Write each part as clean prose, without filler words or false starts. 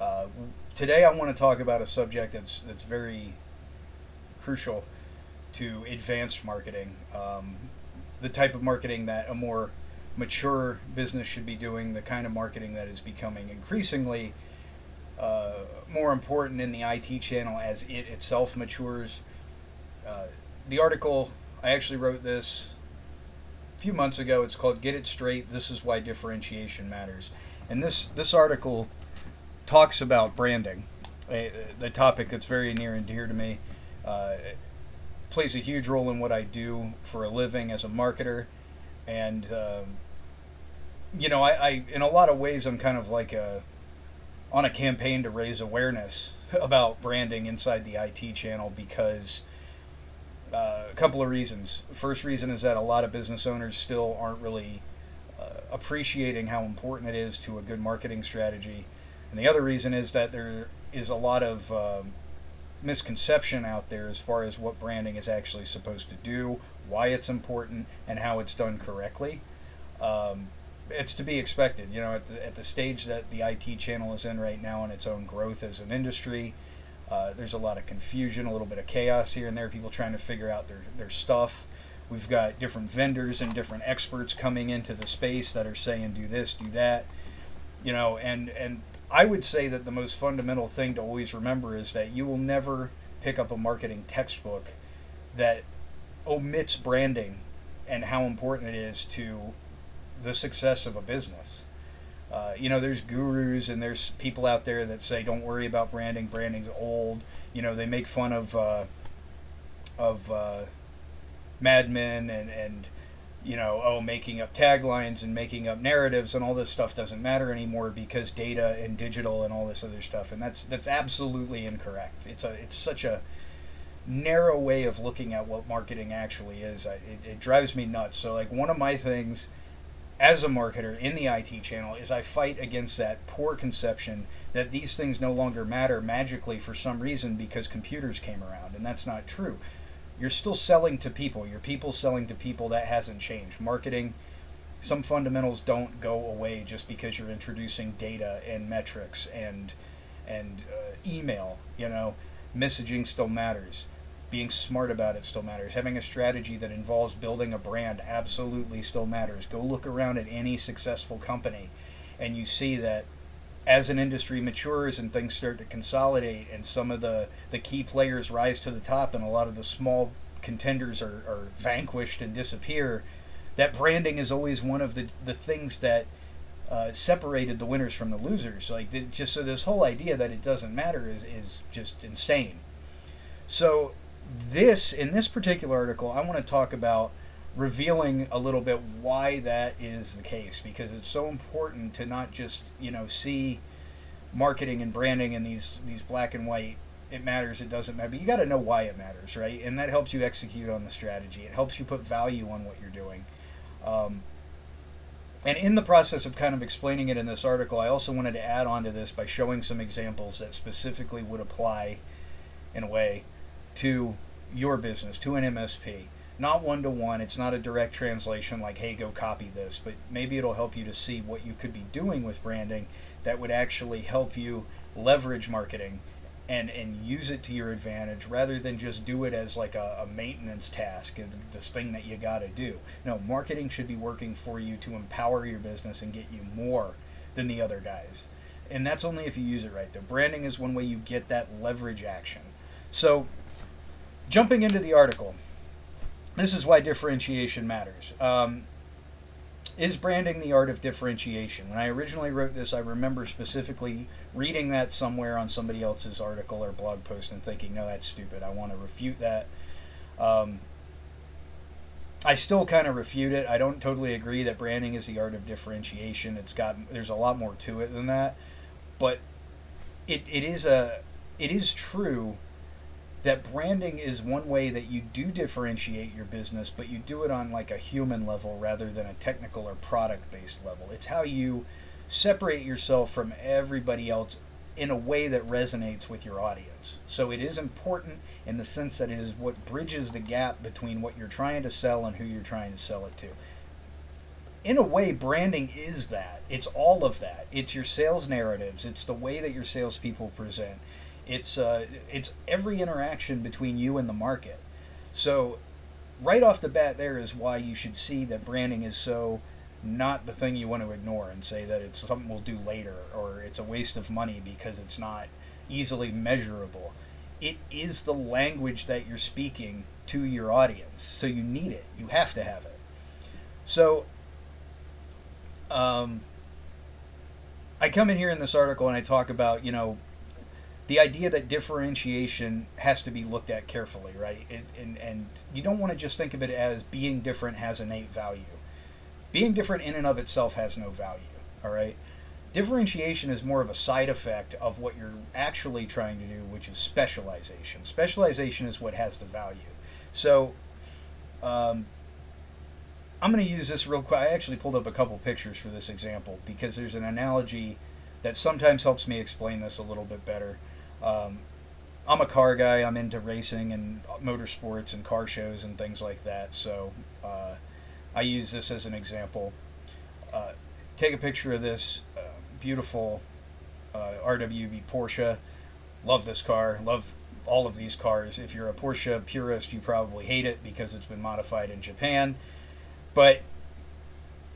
Uh, Today, I want to talk about a subject that's very crucial to advanced marketing, the type of marketing that a more mature business should be doing, the kind of marketing that is becoming increasingly more important in the IT channel as it itself matures. Uh, the article, I actually wrote this a few months ago. It's called "Get It Straight. This is Why Differentiation Matters," and this article talks about branding, the topic that's very near and dear to me. It plays a huge role in what I do for a living as a marketer, and I in a lot of ways I'm kind of like on a campaign to raise awareness about branding inside the IT channel because a couple of reasons. First reason is that a lot of business owners still aren't really appreciating how important it is to a good marketing strategy. And the other reason is that there is a lot of misconception out there as far as what branding is actually supposed to do, why it's important, and how it's done correctly. Um, it's to be expected, at the stage that the IT channel is in right now in its own growth as an industry. There's a lot of confusion, a little bit of chaos here and there, people trying to figure out their stuff. We've got different vendors and different experts coming into the space that are saying do this, do that, and I would say that the most fundamental thing to always remember is that you will never pick up a marketing textbook that omits branding and how important it is to the success of a business. There's gurus and there's people out there that say don't worry about branding. Branding's old. They make fun of Mad Men and making up taglines and making up narratives and all this stuff doesn't matter anymore because data and digital and all this other stuff. And that's absolutely incorrect. It's such a narrow way of looking at what marketing actually is. It drives me nuts. So like one of my things as a marketer in the IT channel is I fight against that poor conception that these things no longer matter magically for some reason because computers came around, and that's not true. You're still selling to people. Your people selling to people. That hasn't changed. Marketing, some fundamentals don't go away just because you're introducing data and metrics and email. Messaging still matters. Being smart about it still matters. Having a strategy that involves building a brand absolutely still matters. Go look around at any successful company and you see that as an industry matures and things start to consolidate and some of the key players rise to the top and a lot of the small contenders are vanquished and disappear, that branding is always one of the things that separated the winners from the losers. Just so this whole idea that it doesn't matter is just insane. So in this particular article, I want to talk about revealing a little bit why that is the case, because it's so important to not just see marketing and branding in these black and white, it matters, it doesn't matter, but you got to know why it matters, right? And that helps you execute on the strategy. It helps you put value on what you're doing. And in the process of kind of explaining it in this article, I also wanted to add on to this by showing some examples that specifically would apply in a way to your business, to an MSP. Not one-to-one, it's not a direct translation like, hey, go copy this, but maybe it'll help you to see what you could be doing with branding that would actually help you leverage marketing and use it to your advantage rather than just do it as like a maintenance task, this thing that you got to do. No, marketing should be working for you to empower your business and get you more than the other guys. And that's only if you use it right, though. Branding is one way you get that leverage action. So, jumping into the article, this is why differentiation matters. Is branding the art of differentiation? When I originally wrote this, I remember specifically reading that somewhere on somebody else's article or blog post and thinking, no, that's stupid. I want to refute that. I still kind of refute it. I don't totally agree that branding is the art of differentiation. There's a lot more to it than that. But it is true that branding is one way that you do differentiate your business, but you do it on like a human level rather than a technical or product-based level. It's how you separate yourself from everybody else in a way that resonates with your audience. So it is important in the sense that it is what bridges the gap between what you're trying to sell and who you're trying to sell it to. in a way, branding is that. It's all of that. It's your sales narratives. It's the way that your salespeople present. It's every interaction between you and the market. So, right off the bat, there is why you should see that branding is so not the thing you want to ignore and say that it's something we'll do later or it's a waste of money because it's not easily measurable. It is the language that you're speaking to your audience. So you need it. You have to have it. So I come in here in this article and I talk about, the idea that differentiation has to be looked at carefully, right? And you don't want to just think of it as being different has innate value. Being different in and of itself has no value, all right? Differentiation is more of a side effect of what you're actually trying to do, which is specialization. Specialization is what has the value. So I'm going to use this real quick. I actually pulled up a couple pictures for this example because there's an analogy that sometimes helps me explain this a little bit better. I'm a car guy. I'm into racing and motorsports and car shows and things like that. So I use this as an example. Take a picture of this beautiful RWB Porsche. Love this car. Love all of these cars. If you're a Porsche purist, you probably hate it because it's been modified in Japan. But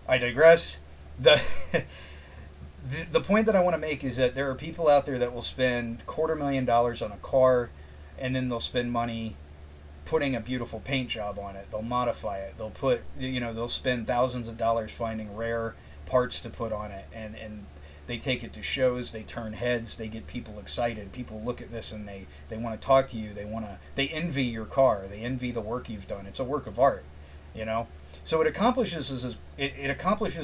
I digress. The point that I want to make is that there are people out there that will spend $250,000 on a car, and then they'll spend money putting a beautiful paint job on it. They'll modify it. They'll spend thousands of dollars finding rare parts to put on it, and they take it to shows. They turn heads. They get people excited. People look at this and they want to talk to you. They envy your car. They envy the work you've done. It's a work of art, So it accomplishes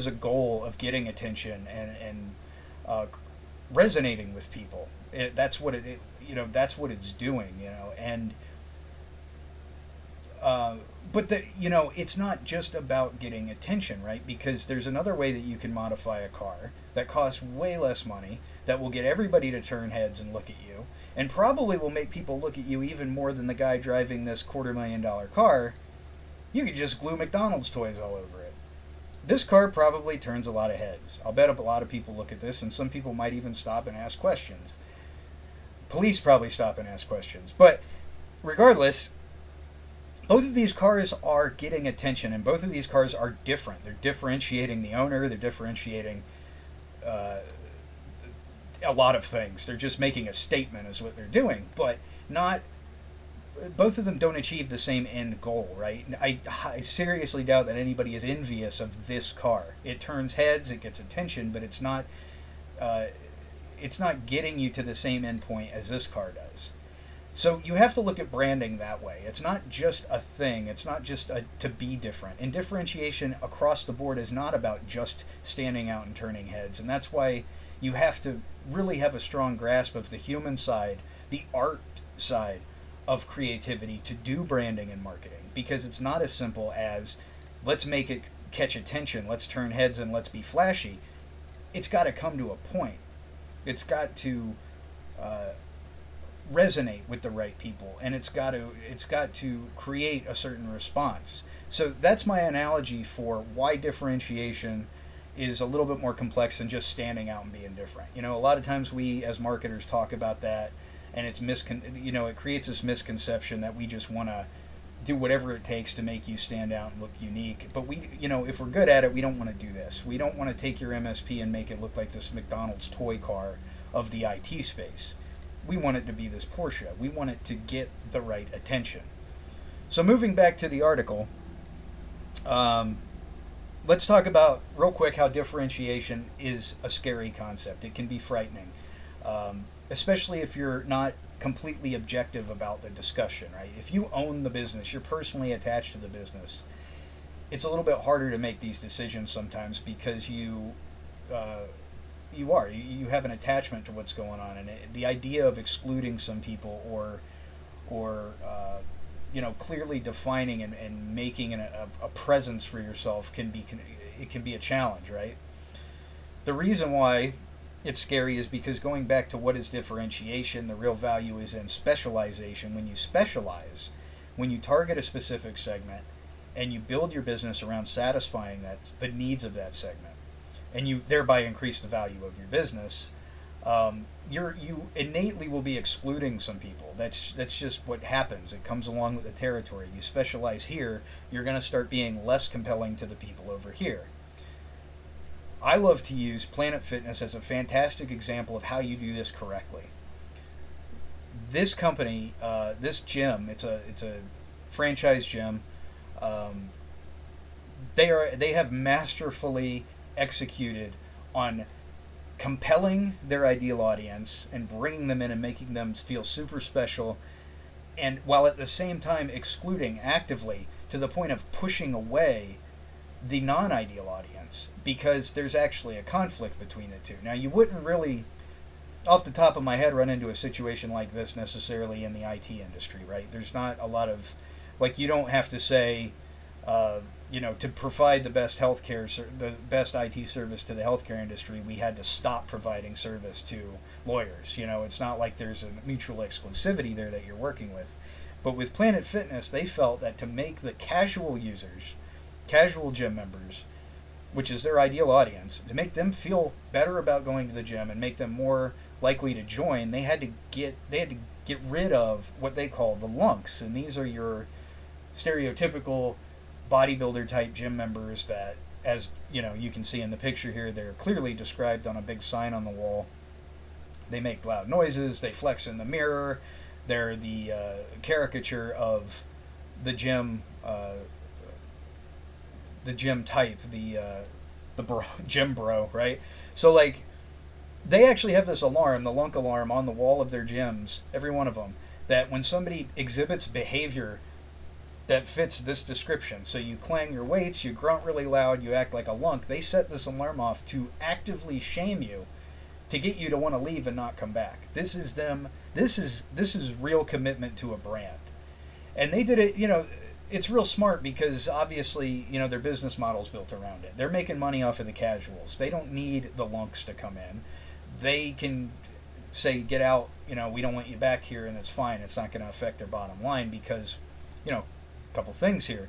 a goal of getting attention and resonating with people. That's what that's what it's doing, and but it's not just about getting attention, right? Because there's another way that you can modify a car that costs way less money, that will get everybody to turn heads and look at you, and probably will make people look at you even more than the guy driving this $250,000 car. You could just glue McDonald's toys all over it. This car probably turns a lot of heads. I'll bet a lot of people look at this, and some people might even stop and ask questions. Police probably stop and ask questions. But regardless, both of these cars are getting attention, and both of these cars are different. They're differentiating the owner. They're differentiating a lot of things. They're just making a statement is what they're doing, but not... Both of them don't achieve the same end goal, right? I seriously doubt that anybody is envious of this car. It turns heads, it gets attention, but it's not getting you to the same end point as this car does. So you have to look at branding that way. It's not just a thing. It's not just to be different. And differentiation across the board is not about just standing out and turning heads. And that's why you have to really have a strong grasp of the human side, the art side of creativity to do branding and marketing, because it's not as simple as let's make it catch attention, let's turn heads, and let's be flashy. It's got to come to a point. It's got to resonate with the right people, and it's got to create a certain response. So that's my analogy for why differentiation is a little bit more complex than just standing out and being different. A lot of times we as marketers talk about that, and it creates this misconception that we just want to do whatever it takes to make you stand out and look unique. But if we're good at it, we don't want to do this. We don't want to take your MSP and make it look like this McDonald's toy car of the IT space. We want it to be this Porsche. We want it to get the right attention. So moving back to the article, let's talk about real quick how differentiation is a scary concept. It can be frightening. Especially if you're not completely objective about the discussion, right? If you own the business, you're personally attached to the business, it's a little bit harder to make these decisions sometimes because you have an attachment to what's going on, and the idea of excluding some people or clearly defining and making a presence for yourself can be a challenge, right? The reason why it's scary is because, going back to what is differentiation, the real value is in specialization. When you specialize, when you target a specific segment, and you build your business around satisfying the needs of that segment, and you thereby increase the value of your business, you innately will be excluding some people. That's just what happens. It comes along with the territory. You specialize here, you're going to start being less compelling to the people over here. I love to use Planet Fitness as a fantastic example of how you do this correctly. This company, this gym, it's a franchise gym. They have masterfully executed on compelling their ideal audience and bringing them in and making them feel super special, and while at the same time excluding actively to the point of pushing away the non-ideal audience, because there's actually a conflict between the two. Now, you wouldn't really, off the top of my head, run into a situation like this necessarily in the IT industry, right? There's not a lot of, like, you don't have to say, to provide the best the best IT service to the healthcare industry, we had to stop providing service to lawyers. It's not like there's a mutual exclusivity there that you're working with. But with Planet Fitness, they felt that to make the casual users, casual gym members, which is their ideal audience, to make them feel better about going to the gym and make them more likely to join, they had to get rid of what they call the lunks, and these are your stereotypical bodybuilder type gym members that, as you can see in the picture here, they're clearly described on a big sign on the wall. They make loud noises, they flex in the mirror, they're the caricature of the gym type, the gym bro, right? So, like, they actually have this alarm, the lunk alarm, on the wall of their gyms, every one of them, that when somebody exhibits behavior that fits this description, so you clang your weights, you grunt really loud, you act like a lunk, they set this alarm off to actively shame you, to get you to want to leave and not come back. This is real commitment to a brand. And they did it, it's real smart, because obviously, their business model's built around it. They're making money off of the casuals. They don't need the lunks to come in. They can say, get out, we don't want you back here, and it's fine. It's not going to affect their bottom line, because, a couple things here.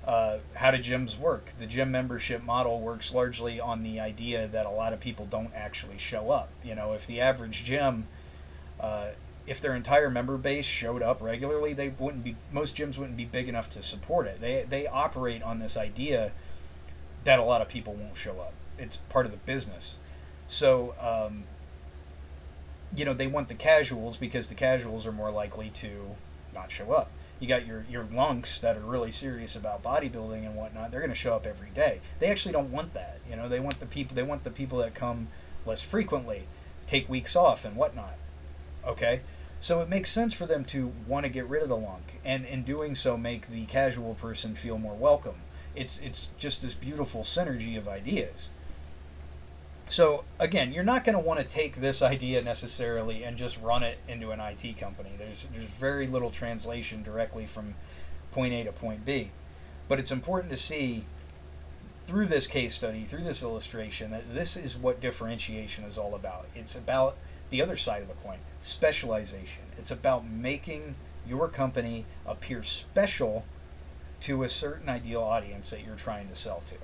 How do gyms work? The gym membership model works largely on the idea that a lot of people don't actually show up. If the average gym, if their entire member base showed up regularly, most gyms wouldn't be big enough to support it. They operate on this idea that a lot of people won't show up. It's part of the business. So, they want the casuals, because the casuals are more likely to not show up. You got your lunks that are really serious about bodybuilding and whatnot. They're going to show up every day. They actually don't want that. They want the people that come less frequently, take weeks off and whatnot. Okay? So it makes sense for them to want to get rid of the lunk, and in doing so make the casual person feel more welcome. It's just this beautiful synergy of ideas. So again, you're not going to want to take this idea necessarily and just run it into an IT company. There's very little translation directly from point A to point B. But it's important to see through this case study, through this illustration, that this is what differentiation is all about. It's about the other side of the coin, specialization. It's about making your company appear special to a certain ideal audience that you're trying to sell to.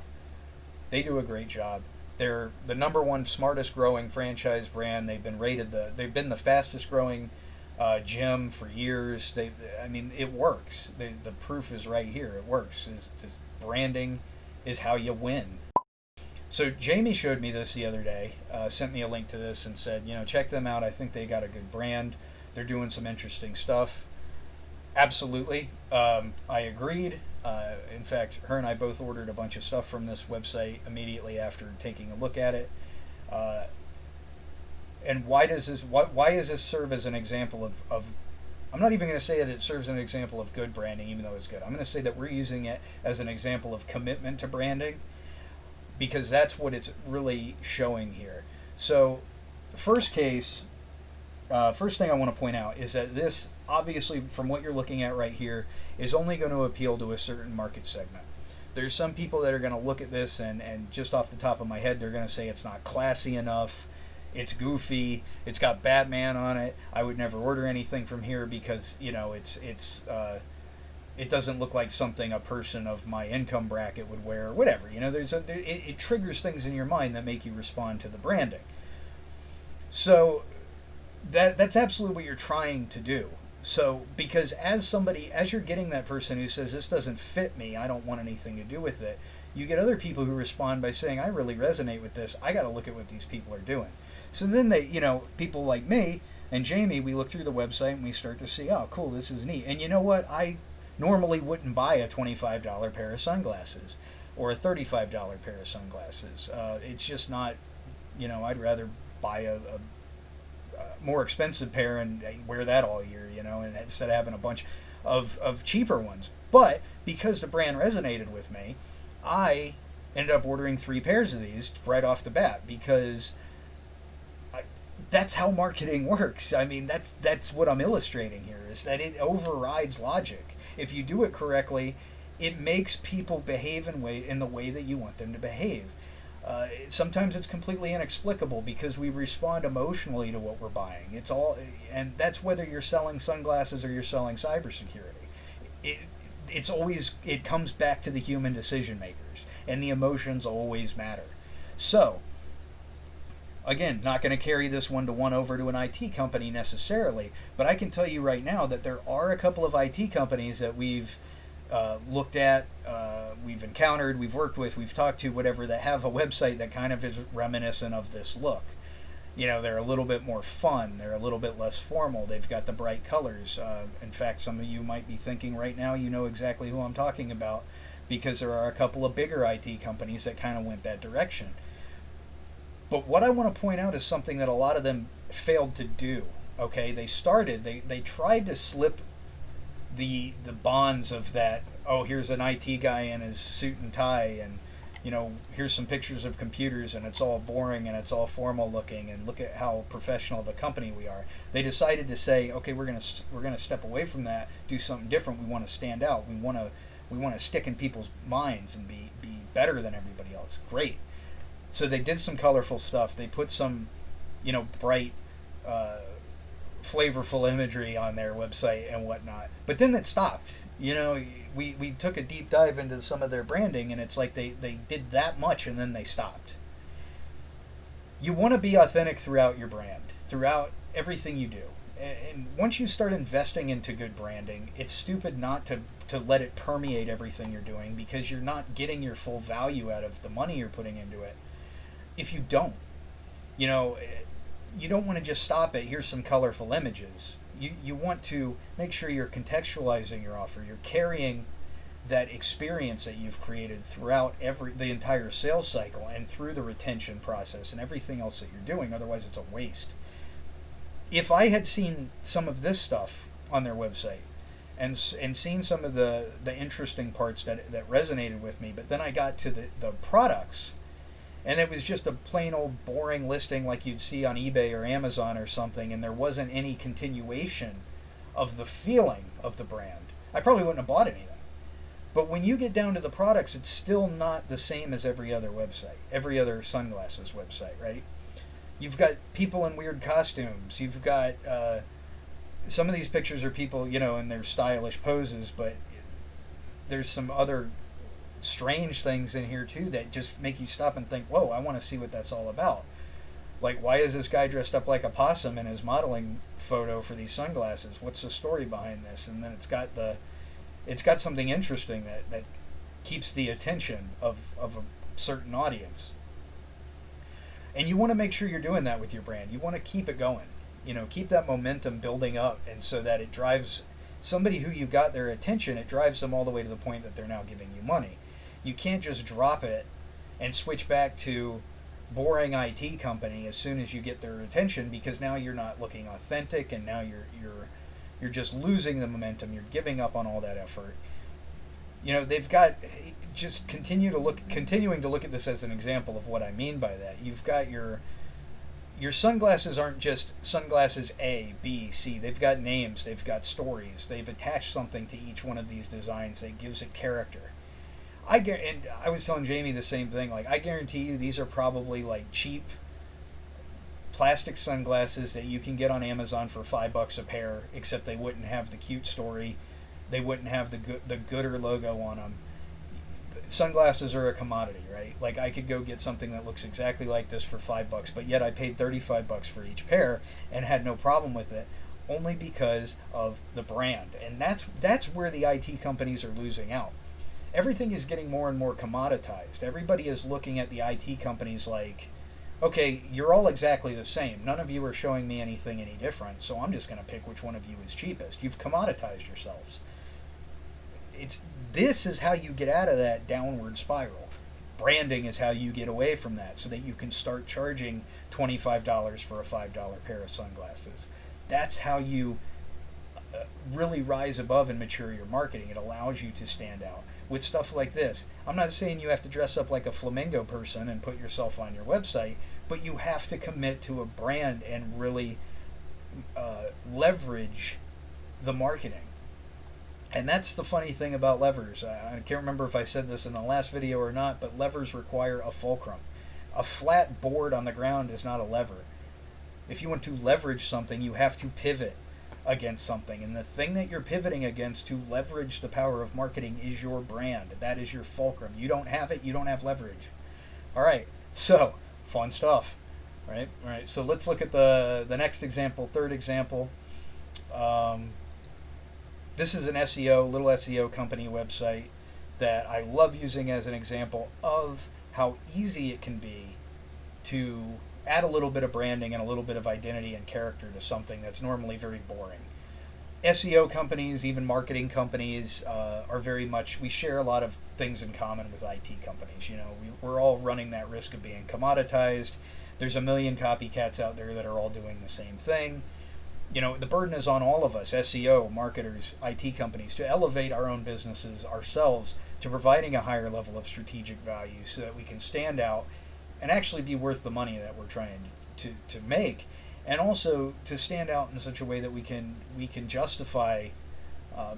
They do a great job. They're the number one smartest growing franchise brand. They've been the fastest growing gym for years. It works. The proof is right here. It works. Branding is how you win. So Jamie showed me this the other day, sent me a link to this and said, check them out. I think they got a good brand. They're doing some interesting stuff. Absolutely. I agreed. In fact, her and I both ordered a bunch of stuff from this website immediately after taking a look at it. And why does this serve as an example of I'm not even going to say that it serves as an example of good branding, even though it's good. I'm going to say that we're using it as an example of commitment to branding, because that's what it's really showing here. So the first thing I want to point out is that this, obviously, from what you're looking at right here, is only going to appeal to a certain market segment. There's some people that are going to look at this and just off the top of my head, they're going to say it's not classy enough, it's goofy, it's got Batman on it, I would never order anything from here because, it doesn't look like something a person of my income bracket would wear, or whatever. It triggers things in your mind that make you respond to the branding. So that's absolutely what you're trying to do. So, because as you're getting that person who says, this doesn't fit me, I don't want anything to do with it, you get other people who respond by saying, I really resonate with this, I got to look at what these people are doing. So then people like me and Jamie, we look through the website and we start to see, oh, cool, this is neat. And you know what? I normally wouldn't buy a $25 pair of sunglasses or a $35 pair of sunglasses. It's just not, I'd rather buy a more expensive pair and wear that all year, and instead of having a bunch of cheaper ones. But because the brand resonated with me, I ended up ordering 3 pairs of these right off the bat, because that's how marketing works. I mean, that's what I'm illustrating here, is that it overrides logic. If you do it correctly, it makes people behave in the way that you want them to behave. Sometimes it's completely inexplicable because we respond emotionally to what we're buying. And that's whether you're selling sunglasses or you're selling cybersecurity. It comes back to the human decision makers, and the emotions always matter. So, again, not going to carry this one-to-one over to an IT company necessarily, but I can tell you right now that there are a couple of IT companies that we've looked at, we've encountered, we've worked with, we've talked to, whatever, that have a website that kind of is reminiscent of this look. They're a little bit more fun, they're a little bit less formal, they've got the bright colors. In fact, some of you might be thinking right now, you know exactly who I'm talking about, because there are a couple of bigger IT companies that kind of went that direction. But what I want to point out is something that a lot of them failed to do. Okay, they tried to slip the bonds of that. Oh, here's an IT guy in his suit and tie, and here's some pictures of computers, and it's all boring and it's all formal looking, and look at how professional of a company we are. They decided to say, okay, we're gonna step away from that, do something different. We want to stand out. We want to stick in people's minds and be better than everybody else. Great. So they did some colorful stuff. They put some, bright, flavorful imagery on their website and whatnot. But then it stopped. We took a deep dive into some of their branding, and it's like they did that much and then they stopped. You want to be authentic throughout your brand, throughout everything you do. And once you start investing into good branding, it's stupid not to let it permeate everything you're doing, because you're not getting your full value out of the money you're putting into it if you don't. You don't want to just stop at, here's some colorful images. You want to make sure you're contextualizing your offer. You're carrying that experience that you've created throughout the entire sales cycle and through the retention process and everything else that you're doing. Otherwise, it's a waste. If I had seen some of this stuff on their website and seen some of the interesting parts that resonated with me, but then I got to the products, and it was just a plain old boring listing like you'd see on eBay or Amazon or something, and there wasn't any continuation of the feeling of the brand, I probably wouldn't have bought anything. But when you get down to the products, it's still not the same as every other website, every other sunglasses website, right? You've got people in weird costumes. You've got some of these pictures are people, in their stylish poses, but there's some other strange things in here too that just make you stop and think, whoa, I want to see what that's all about. Like, why is this guy dressed up like a possum in his modeling photo for these sunglasses? What's the story behind this? And then it's got something interesting that keeps the attention of a certain audience. And you want to make sure you're doing that with your brand. You want to keep it going. Keep that momentum building up, and so that it drives somebody who you got their attention, it drives them all the way to the point that they're now giving you money. You can't just drop it and switch back to boring IT company as soon as you get their attention, because now you're not looking authentic, and now you're just losing the momentum. You're giving up on all that effort. They've got, just continuing to look at this as an example of what I mean by that. You've got your sunglasses aren't just sunglasses A, B, C. They've got names. They've got stories. They've attached something to each one of these designs that gives it character. And I was telling Jamie the same thing. Like, I guarantee you these are probably like cheap plastic sunglasses that you can get on Amazon for $5 a pair, except they wouldn't have the cute story. They wouldn't have the gooder logo on them. Sunglasses are a commodity, right? Like I could go get something that looks exactly like this for $5, but yet I paid $35 for each pair and had no problem with it, only because of the brand. And that's where the IT companies are losing out. Everything is getting more and more commoditized. Everybody is looking at the IT companies like, okay, you're all exactly the same. None of you are showing me anything any different, so I'm just going to pick which one of you is cheapest. You've commoditized yourselves. This is how you get out of that downward spiral. Branding is how you get away from that, so that you can start charging $25 for a $5 pair of sunglasses. That's how you really rise above and mature your marketing. It allows you to stand out with stuff like this. I'm not saying you have to dress up like a flamingo person and put yourself on your website, but you have to commit to a brand and really leverage the marketing. And that's the funny thing about levers. I can't remember if I said this in the last video or not, but levers require a fulcrum. A flat board on the ground is not a lever. If you want to leverage something, you have to pivot against something. And the thing that you're pivoting against to leverage the power of marketing is your brand. That is your fulcrum. You don't have it, you don't have leverage. All right, so fun stuff, right? All right, so let's look at the next example, third example. This is an little SEO company website that I love using as an example of how easy it can be to add a little bit of branding and a little bit of identity and character to something that's normally very boring. SEO companies, even marketing companies, are very much, we share a lot of things in common with IT companies. You know, we're all running that risk of being commoditized. There's a million copycats out there that are all doing the same thing. You know, the burden is on all of us, SEO, marketers, IT companies, to elevate our own businesses ourselves to providing a higher level of strategic value so that we can stand out and actually be worth the money that we're trying to make, and also to stand out in such a way that we can justify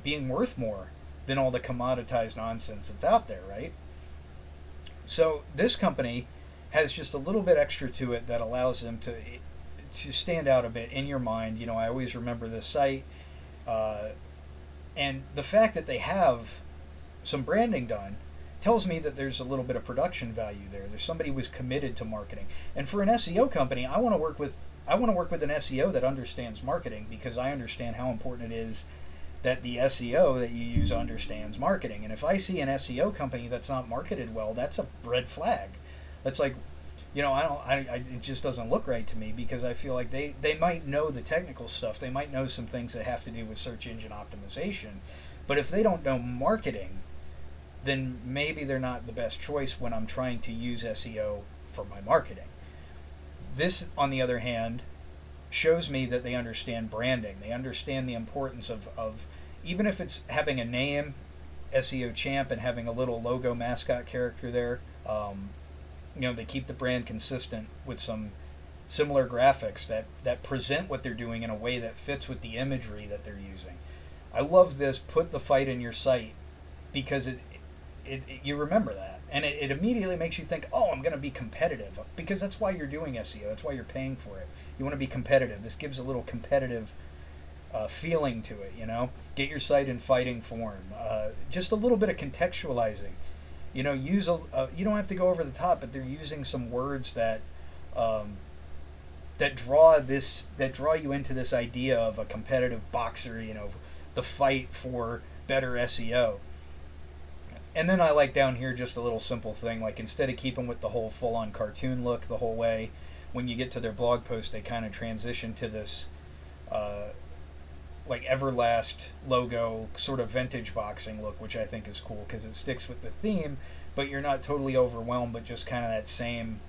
being worth more than all the commoditized nonsense that's out there, right? So this company has just a little bit extra to it that allows them to stand out a bit in your mind. You know, I always remember this site, and the fact that they have some branding done tells me that there's a little bit of production value there. There's somebody who was committed to marketing. And for an SEO company, I want to work with an SEO that understands marketing, because I understand how important it is that the SEO that you use understands marketing. And if I see an SEO company that's not marketed well, that's a red flag. That's like, you know, it just doesn't look right to me, because I feel like they might know the technical stuff. They might know some things that have to do with search engine optimization. But if they don't know marketing, then maybe they're not the best choice when I'm trying to use SEO for my marketing. This, on the other hand, shows me that they understand branding. They understand the importance of even if it's having a name, SEO Champ, and having a little logo mascot character there. You know, they keep the brand consistent with some similar graphics that present what they're doing in a way that fits with the imagery that they're using. I love this, put the fight in your sight, because it you remember that, and it immediately makes you think, oh, I'm going to be competitive, because that's why you're doing SEO. That's why you're paying for it. You want to be competitive. This gives a little competitive feeling to it. You know, get your site in fighting form. Just a little bit of contextualizing. You know, you don't have to go over the top, but they're using some words that draw you into this idea of a competitive boxer. You know, the fight for better SEO. And then I like down here just a little simple thing, like instead of keeping with the whole full-on cartoon look the whole way, when you get to their blog post, they kind of transition to this like Everlast logo, sort of vintage boxing look, which I think is cool because it sticks with the theme, but you're not totally overwhelmed, but just kind of that same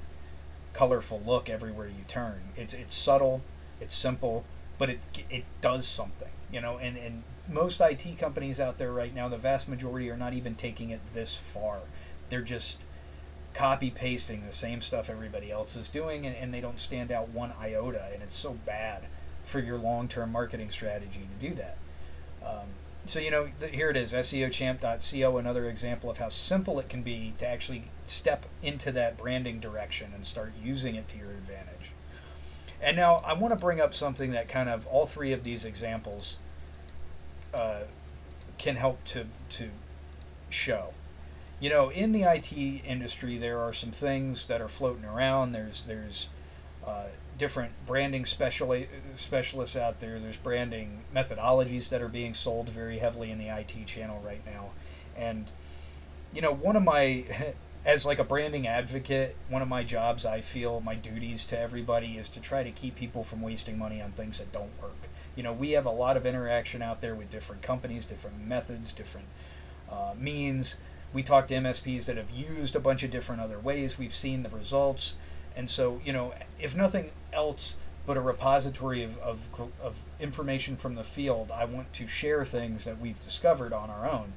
colorful look everywhere you turn. It's subtle, it's simple, but it does something, you know, and most IT companies out there right now, the vast majority are not even taking it this far. They're just copy pasting the same stuff everybody else is doing, and they don't stand out one iota, and it's so bad for your long-term marketing strategy to do that. So, you know, here it is, SEOchamp.co, another example of how simple it can be to actually step into that branding direction and start using it to your advantage. And now I want to bring up something that kind of all three of these examples can help to show. In the IT industry, there are some things that are floating around. There's different branding specialists out there. There's branding methodologies that are being sold very heavily in the IT channel right now. And one of my as like a branding advocate, one of my jobs, I feel my duties to everybody is to try to keep people from wasting money on things that don't work. We have a lot of interaction out there with different companies, different methods, different means. We talk to MSPs that have used a bunch of different other ways. We've seen the results. And so, if nothing else but a repository of information from the field, I want to share things that we've discovered on our own.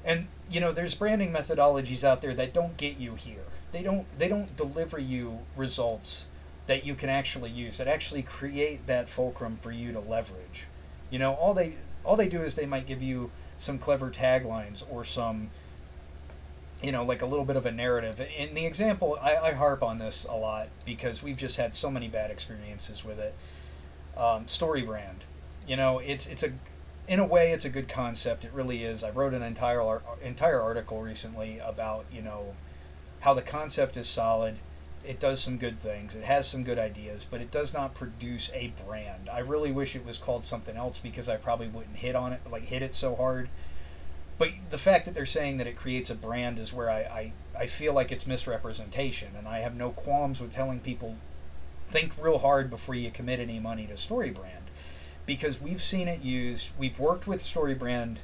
And, there's branding methodologies out there that don't get you here. They don't deliver you results that you can actually use, that actually create that fulcrum for you to leverage. All they do is they might give you some clever taglines or some, like a little bit of a narrative. In the example, I harp on this a lot because we've just had so many bad experiences with it. StoryBrand, it's in a way it's a good concept. It really is. I wrote an entire article recently about how the concept is solid. It does some good things. It has some good ideas, but it does not produce a brand. I really wish it was called something else because I probably wouldn't hit it so hard. But the fact that they're saying that it creates a brand is where I feel like it's misrepresentation, and I have no qualms with telling people, think real hard before you commit any money to StoryBrand, because we've seen it used. We've worked with StoryBrand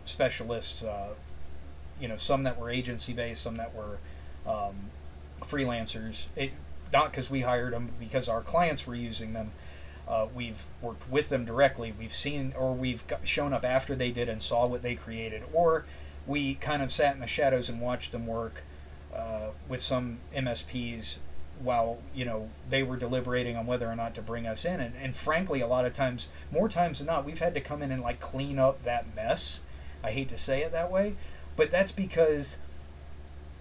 specialists, some that were agency-based, some that were freelancers. Not because we hired them, because our clients were using them. We've worked with them directly. We've seen, or we've shown up after they did and saw what they created, or we kind of sat in the shadows and watched them work with some MSPs while they were deliberating on whether or not to bring us in. And frankly, a lot of times, more times than not, we've had to come in and clean up that mess. I hate to say it that way, but that's because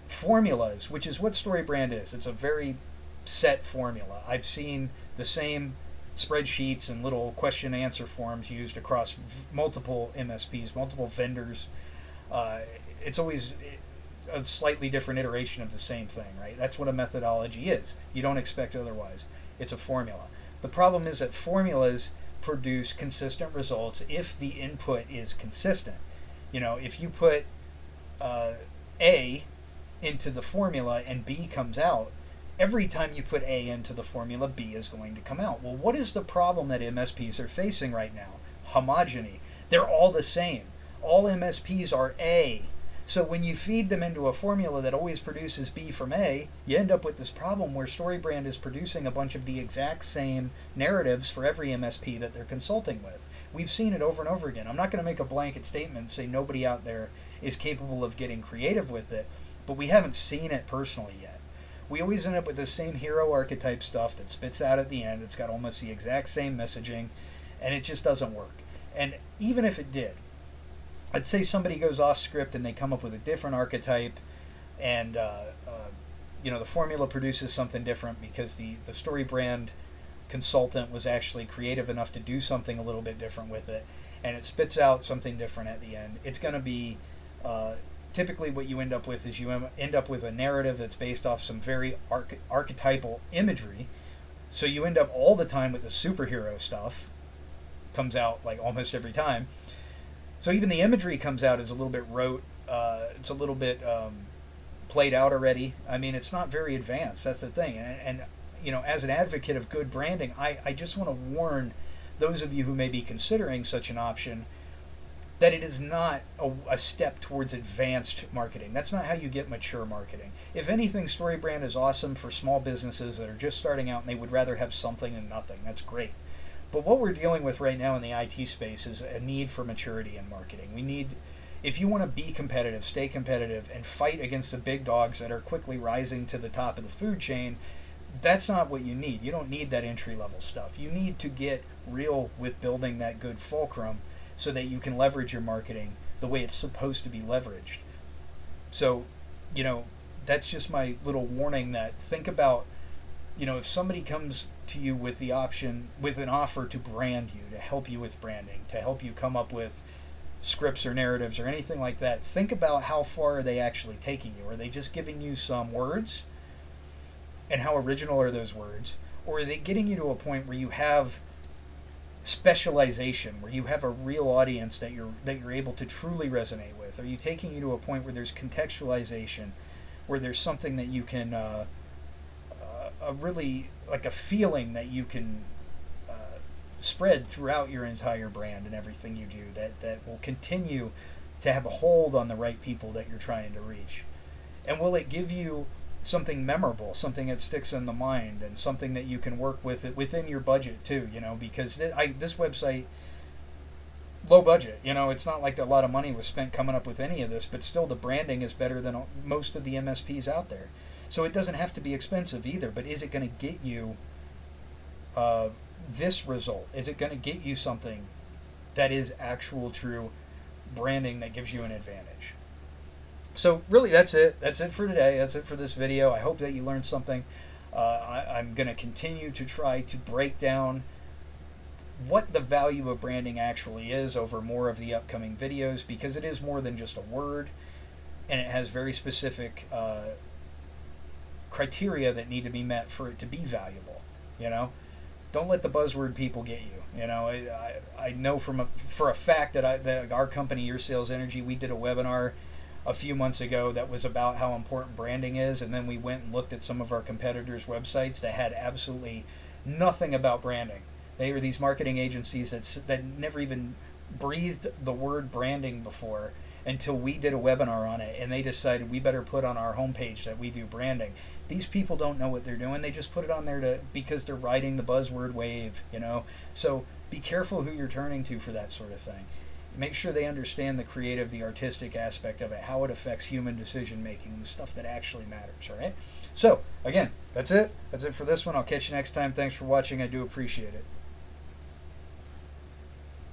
formulas, which is what StoryBrand is, it's a very set formula. I've seen the same spreadsheets and little question and answer forms used across multiple MSPs, multiple vendors. It's always a slightly different iteration of the same thing, right? That's what a methodology is. You don't expect otherwise. It's a formula. The problem is that formulas produce consistent results if the input is consistent. If you put A into the formula and B comes out, every time you put A into the formula, B is going to come out. Well, what is the problem that MSPs are facing right now? Homogeny. They're all the same. All MSPs are A. So when you feed them into a formula that always produces B from A, you end up with this problem where StoryBrand is producing a bunch of the exact same narratives for every MSP that they're consulting with. We've seen it over and over again. I'm not going to make a blanket statement and say nobody out there is capable of getting creative with it, but we haven't seen it personally yet. We always end up with the same hero archetype stuff that spits out at the end. It's got almost the exact same messaging, and it just doesn't work. And even if it did, let's say somebody goes off script and they come up with a different archetype, and the formula produces something different because the StoryBrand consultant was actually creative enough to do something a little bit different with it, and it spits out something different at the end. It's going to be typically what you end up with is you end up with a narrative that's based off some very archetypal imagery. So you end up all the time with the superhero stuff. Comes out almost every time. So even the imagery comes out as a little bit rote. It's a little bit played out already. I mean, it's not very advanced. That's the thing. And as an advocate of good branding, I just want to warn those of you who may be considering such an option that it is not a step towards advanced marketing. That's not how you get mature marketing. If anything, StoryBrand is awesome for small businesses that are just starting out and they would rather have something than nothing. That's great. But what we're dealing with right now in the IT space is a need for maturity in marketing. If you want to be competitive, stay competitive, and fight against the big dogs that are quickly rising to the top of the food chain, that's not what you need. You don't need that entry-level stuff. You need to get real with building that good fulcrum so that you can leverage your marketing the way it's supposed to be leveraged. So, that's just my little warning that think about, if somebody comes to you with the option, with an offer to brand you, to help you with branding, to help you come up with scripts or narratives or anything like that, think about how far are they actually taking you. Are they just giving you some words, and how original are those words? Or are they getting you to a point where you have specialization, where you have a real audience that you're able to truly resonate with? Are you taking you to a point where there's contextualization, where there's something that you can a really, like a feeling that you can spread throughout your entire brand and everything you do, that will continue to have a hold on the right people that you're trying to reach? And will it give you something memorable, something that sticks in the mind, and something that you can work with it within your budget too, because this website, low budget, it's not like a lot of money was spent coming up with any of this, but still the branding is better than most of the MSPs out there. So it doesn't have to be expensive either, but is it going to get you this result? Is it going to get you something that is actual true branding that gives you an advantage? So really, that's it. That's it for today. That's it for this video. I hope that you learned something. I'm going to continue to try to break down what the value of branding actually is over more of the upcoming videos, because it is more than just a word, and it has very specific criteria that need to be met for it to be valuable. Don't let the buzzword people get you. I know for a fact that our company, Your Sales Energy, we did a webinar a few months ago that was about how important branding is, and then we went and looked at some of our competitors' websites that had absolutely nothing about branding. They were these marketing agencies that never even breathed the word branding before until we did a webinar on it, and they decided we better put on our homepage that we do branding. These people don't know what they're doing. They just put it on there because they're riding the buzzword wave, So be careful who you're turning to for that sort of thing. Make sure they understand the creative, the artistic aspect of it, how it affects human decision making, the stuff that actually matters, all right? So, again, that's it. That's it for this one. I'll catch you next time. Thanks for watching. I do appreciate it.